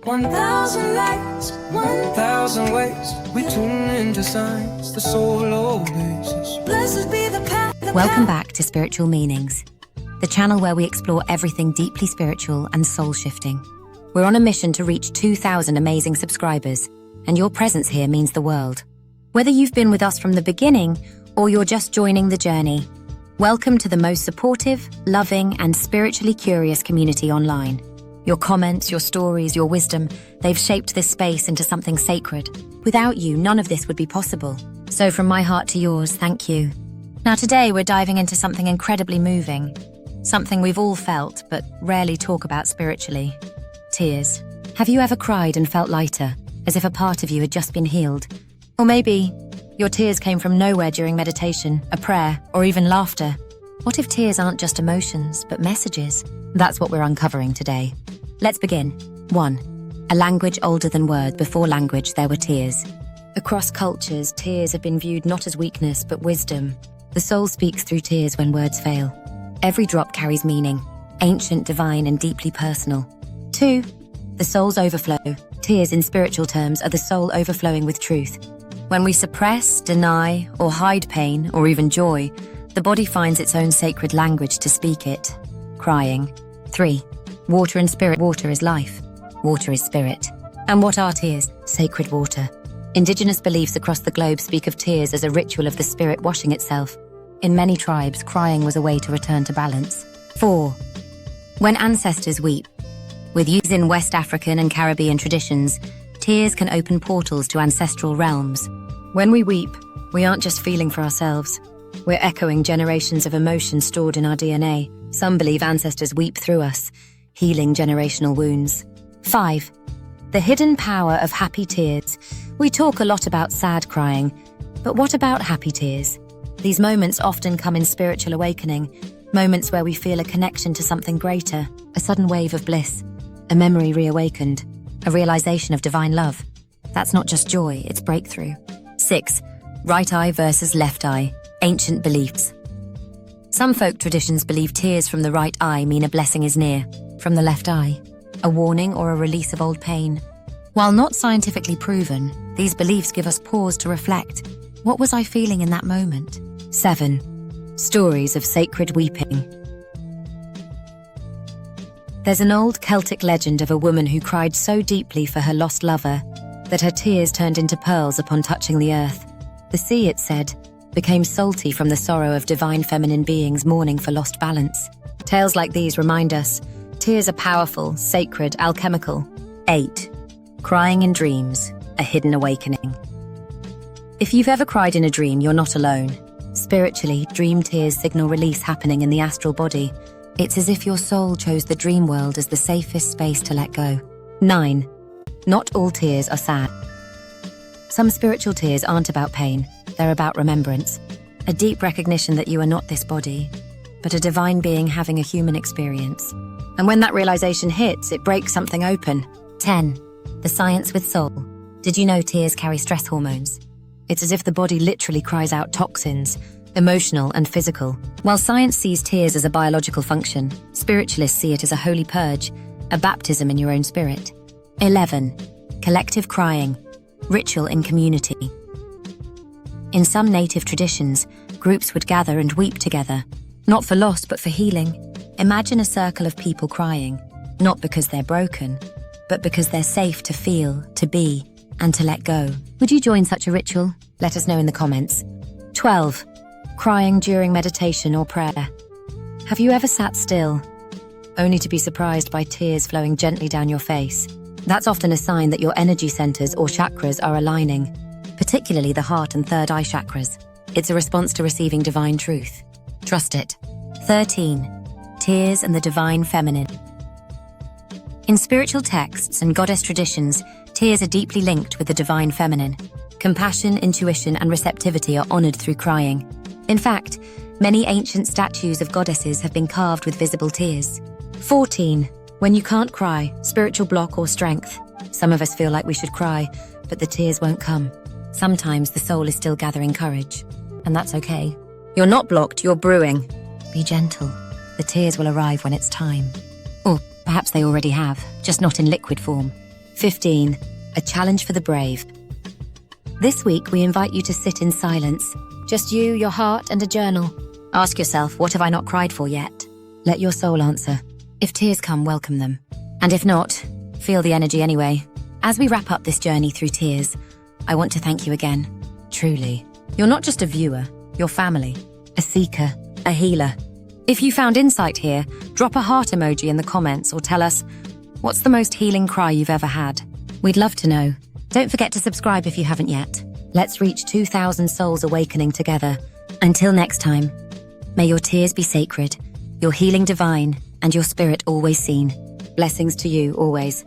1,000 lights, 1,000 ways. We tune into signs, the soul oasis. Blessed be the path. Welcome back to Spiritual Meanings, the channel where we explore everything deeply spiritual and soul-shifting. We're on a mission to reach 2,000 amazing subscribers, and your presence here means the world. Whether you've been with us from the beginning or you're just joining the journey, welcome to the most supportive, loving, and spiritually curious community online. Your comments, your stories, your wisdom, they've shaped this space into something sacred. Without you, none of this would be possible. So from my heart to yours, thank you. Now today we're diving into something incredibly moving, something we've all felt but rarely talk about spiritually. Tears. Have you ever cried and felt lighter, as if a part of you had just been healed? Or maybe your tears came from nowhere during meditation, a prayer, or even laughter. What if tears aren't just emotions, but messages? That's what we're uncovering today. Let's begin. 1. A language older than words. Before language, there were tears. Across cultures, tears have been viewed not as weakness, but wisdom. The soul speaks through tears when words fail. Every drop carries meaning, ancient, divine, and deeply personal. 2. The soul's overflow. Tears in spiritual terms are the soul overflowing with truth. When we suppress, deny, or hide pain, or even joy, the body finds its own sacred language to speak it. Crying. 3. Water and spirit. Water is life. Water is spirit. And what are tears? Sacred water. Indigenous beliefs across the globe speak of tears as a ritual of the spirit washing itself. In many tribes, crying was a way to return to balance. 4. When ancestors weep. With use in West African and Caribbean traditions, tears can open portals to ancestral realms. When we weep, we aren't just feeling for ourselves. We're echoing generations of emotion stored in our DNA. Some believe ancestors weep through us, healing generational wounds. 5. The hidden power of happy tears. We talk a lot about sad crying, but what about happy tears? These moments often come in spiritual awakening, moments where we feel a connection to something greater, a sudden wave of bliss, a memory reawakened, a realization of divine love. That's not just joy, it's breakthrough. 6. Right eye versus left eye. Ancient beliefs. Some folk traditions believe tears from the right eye mean a blessing is near. From the left eye, a warning or a release of old pain. While not scientifically proven, these beliefs give us pause to reflect. What was I feeling in that moment? 7. Stories of sacred weeping. There's an old Celtic legend of a woman who cried so deeply for her lost lover that her tears turned into pearls upon touching the earth. The sea, it said, became salty from the sorrow of divine feminine beings mourning for lost balance. Tales like these remind us, tears are powerful, sacred, alchemical. 8. Crying in dreams, a hidden awakening. If you've ever cried in a dream, you're not alone. Spiritually, dream tears signal release happening in the astral body. It's as if your soul chose the dream world as the safest space to let go. 9. Not all tears are sad. Some spiritual tears aren't about pain, they're about remembrance. A deep recognition that you are not this body, but a divine being having a human experience. And when that realization hits, it breaks something open. 10. The science with soul. Did you know tears carry stress hormones? It's as if the body literally cries out toxins, emotional and physical. While science sees tears as a biological function, spiritualists see it as a holy purge, a baptism in your own spirit. 11. Collective crying. Ritual in community. In some native traditions, groups would gather and weep together, not for loss but for healing. Imagine a circle of people crying, not because they're broken, but because they're safe to feel, to be, and to let go. Would you join such a ritual? Let us know in the comments. 12. Crying during meditation or prayer. Have you ever sat still, only to be surprised by tears flowing gently down your face? That's often a sign that your energy centers or chakras are aligning, particularly the heart and third eye chakras. It's a response to receiving divine truth. Trust it. 13. Tears and the divine feminine. In spiritual texts and goddess traditions, tears are deeply linked with the divine feminine. Compassion, intuition, and receptivity are honored through crying. In fact, many ancient statues of goddesses have been carved with visible tears. 14. When you can't cry, spiritual block or strength. Some of us feel like we should cry, but the tears won't come. Sometimes the soul is still gathering courage, and that's okay. You're not blocked, you're brewing. Be gentle. The tears will arrive when it's time. Or perhaps they already have, just not in liquid form. 15. A challenge for the brave. This week, we invite you to sit in silence. Just you, your heart, and a journal. Ask yourself, what have I not cried for yet? Let your soul answer. If tears come, welcome them. And if not, feel the energy anyway. As we wrap up this journey through tears, I want to thank you again. Truly. You're not just a viewer, you're family, a seeker, a healer. If you found insight here, drop a heart emoji in the comments or tell us, what's the most healing cry you've ever had? We'd love to know. Don't forget to subscribe if you haven't yet. Let's reach 2,000 souls awakening together. Until next time, may your tears be sacred, your healing divine, and your spirit always seen. Blessings to you always.